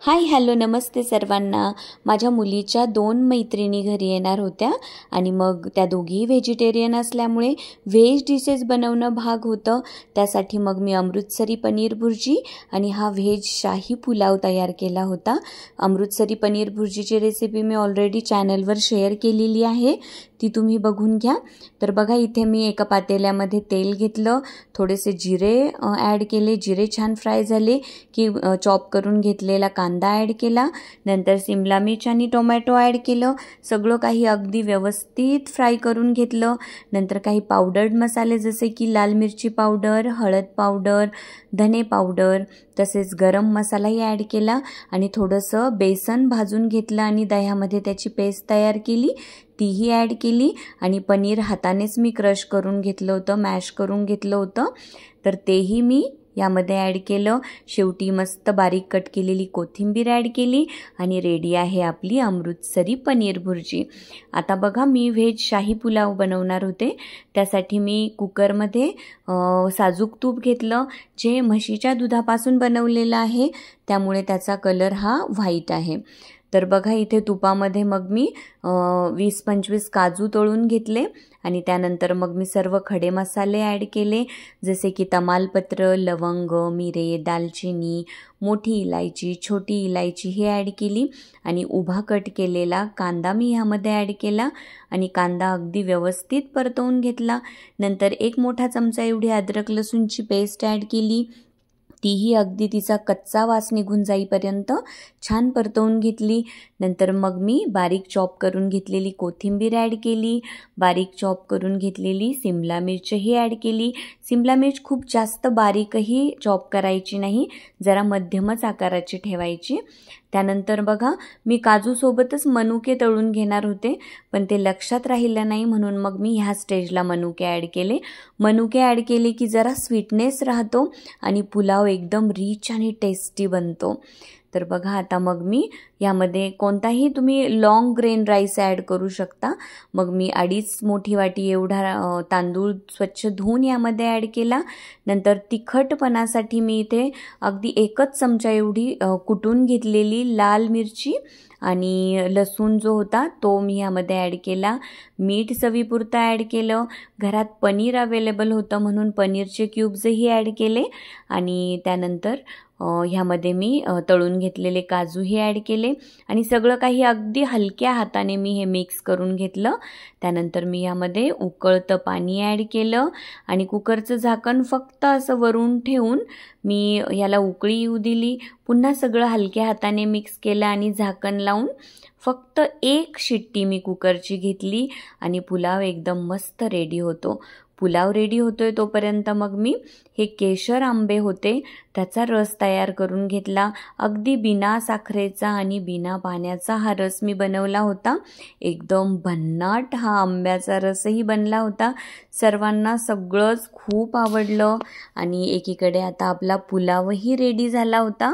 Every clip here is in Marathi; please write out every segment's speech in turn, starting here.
हाय हॅलो नमस्ते सर्वांना। माझ्या मुलीच्या 2 मैत्रिणी घरी येणार होत्या आणि मग त्या दोघीही व्हेजिटेरियन असल्यामुळे व्हेज डिशेस बनवणं भाग होतं। त्यासाठी मग मी अमृतसरी पनीर भुर्जी आणि हा व्हेज शाही पुलाव तयार केला होता। अमृतसरी पनीर भुर्जीची रेसिपी मी ऑलरेडी चॅनलवर शेअर केलेली आहे, ती तुम्ही बघून घ्या। तर बघा इथे मी एका पातेल्यामध्ये तेल घेतलं, थोडेसे जिरे ॲड केले। जिरे छान फ्राय झाले की चॉप करून घेतलेला कांदा ॲड केला, नंतर सिमला मिर्च आणि टोमॅटो ॲड केलं। सगळं काही अगदी व्यवस्थित फ्राय करून घेतलं। नंतर काही पावडर्ड मसाले जसे की लाल मिरची पावडर, हळद पावडर, धने पावडर तसेच गरम मसालाही ॲड केला आणि थोडंसं बेसन भाजून घेतलं आणि दह्यामध्ये त्याची पेस्ट तयार केली, तीही ॲड केली आणि पनीर हातानेच मी क्रश करून घेतलं होतं, मॅश करून घेतलं होतं, तर तेही मी यामध्ये ॲड केलं। शेवटी मस्त बारीक कट केलेली कोथिंबीर ॲड केली आणि रेडी आहे आपली अमृतसरी पनीर भुर्जी। आता बघा मी व्हेज शाही पुलाव बनवणार होते, त्यासाठी मी कुकरमध्ये साजूक तूप घेतलं, जे म्हशीच्या दुधापासून बनवलेलं आहे, त्यामुळे त्याचा कलर हा व्हाईट आहे। तर बघा इथे तुपामध्ये मग मी 20-25 काजू तळून घेतले आणि त्यानंतर मग मी सर्व खडे मसाले ॲड केले, जसे की तमालपत्र, लवंग, मिरे, दालचिनी, मोठी इलायची, छोटी इलायची ही ॲड केली आणि उभा कट केलेला कांदा मी ह्यामध्ये ॲड केला आणि कांदा अगदी व्यवस्थित परतवून घेतला। नंतर 1 मोठा चमचा एवढी अद्रक लसूणची पेस्ट ॲड केली, तीही अगदी तिचा कच्चा वास निघून जाईपर्यंत छान परतवून घेतली। नंतर मग मी बारीक चॉप करून घेतलेली कोथिंबीर ॲड केली, बारीक चॉप करून घेतलेली सिमला मिरचही ॲड केली। सिमला मिर्च खूप जास्त बारीकही चॉप करायची नाही, जरा मध्यमच आकाराची ठेवायची। त्यानंतर बघा मी काजूसोबतच मनुके तळून घेणार होते, पण ते लक्षात राहिलं नाही, म्हणून मग मी ह्या स्टेजला मनुके ॲड केले। मनुके ॲड केले की जरा स्वीटनेस राहतो आणि पुलाव एकदम रिच आणि टेस्टी बनतो। तर बघा आता मग मी यामध्ये कोणताही तुम्ही लॉंग ग्रेन राईस ॲड करू शकता। मग मी 2.5 मोठी वाटी एवढा तांदूळ स्वच्छ धुवून यामध्ये ॲड केला। नंतर तिखटपणासाठी मी इथे अगदी 1 चमचा एवढी कुटून घेतलेली लाल मिरची आणि लसूण जो होता तो मी यामध्ये ॲड केला। मीठ चवीपुरतं ॲड केलं। घरात पनीर अवेलेबल होतं म्हणून पनीरचे क्यूब्सही ॲड केले आणि त्यानंतर ह्यामध्ये मी तळून घेतलेले काजूही ॲड केले आणि सगळं काही अगदी हलक्या हाताने मी हे मिक्स करून घेतलं। त्यानंतर मी यामध्ये उकळतं पाणी ॲड केलं आणि कुकरचं झाकण फक्त असं वरून ठेवून मी याला उकळी येऊ दिली। पुन्हा सगळं हलक्या हाताने मिक्स केलं आणि झाकण लावून फक्त 1 शिट्टी मी कुकरची घेतली आणि पुलाव एकदम मस्त रेडी होतो। पुलाव रेडी होतोय तोपर्यंत मग मी हे केशर आंबे होते त्याचा रस तयार करून घेतला। अगदी बिना साखरेचा आणि बिना पाण्याचा हा रस मी बनवला होता। एकदम भन्नाट हा आंब्याचा रसही बनला होता। सर्वांना सगळंच खूप आवडलं आणि एकीकडे आता आपला पुलावही रेडी झाला होता।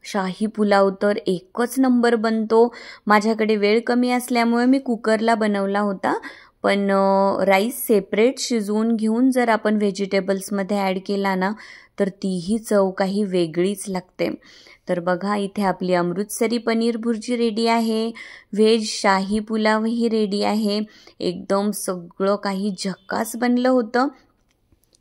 शाही पुलाव तर 1च नंबर बनतो। माझ्याकडे वेळ कमी असल्यामुळे मी कुकरला बनवला होता, पण राईस सेपरेट शिजवून घेऊन जर आपण व्हेजिटेबल्समध्ये ॲड केला ना तर तीही चव काही वेगळीच लागते। तर बघा इथे आपली अमृतसरी पनीर भुर्जी रेडी आहे, व्हेज शाही पुलावही रेडी आहे। एकदम सगळं काही झकास बनलं होतं।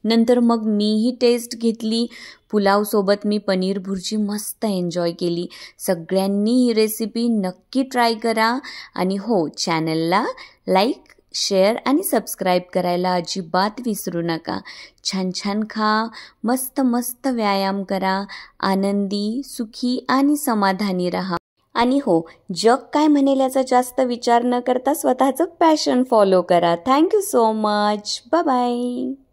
नंतर मग मीही टेस्ट घेतली। पुलावसोबत मी पनीर भुर्जी मस्त एन्जॉय केली। सगळ्यांनी ही रेसिपी नक्की ट्राय करा आणि हो, चॅनलला लाईक, शेअर आणि सबस्क्राईब करायला अजिबात विसरू नका। छान छान खा, मस्त मस्त व्यायाम करा, आनंदी, सुखी आणि समाधानी राहा। आणि हो, जग काय म्हणेल याचा जास्त विचार न करता स्वतःचं पॅशन फॉलो करा। Thank you so much, bye bye.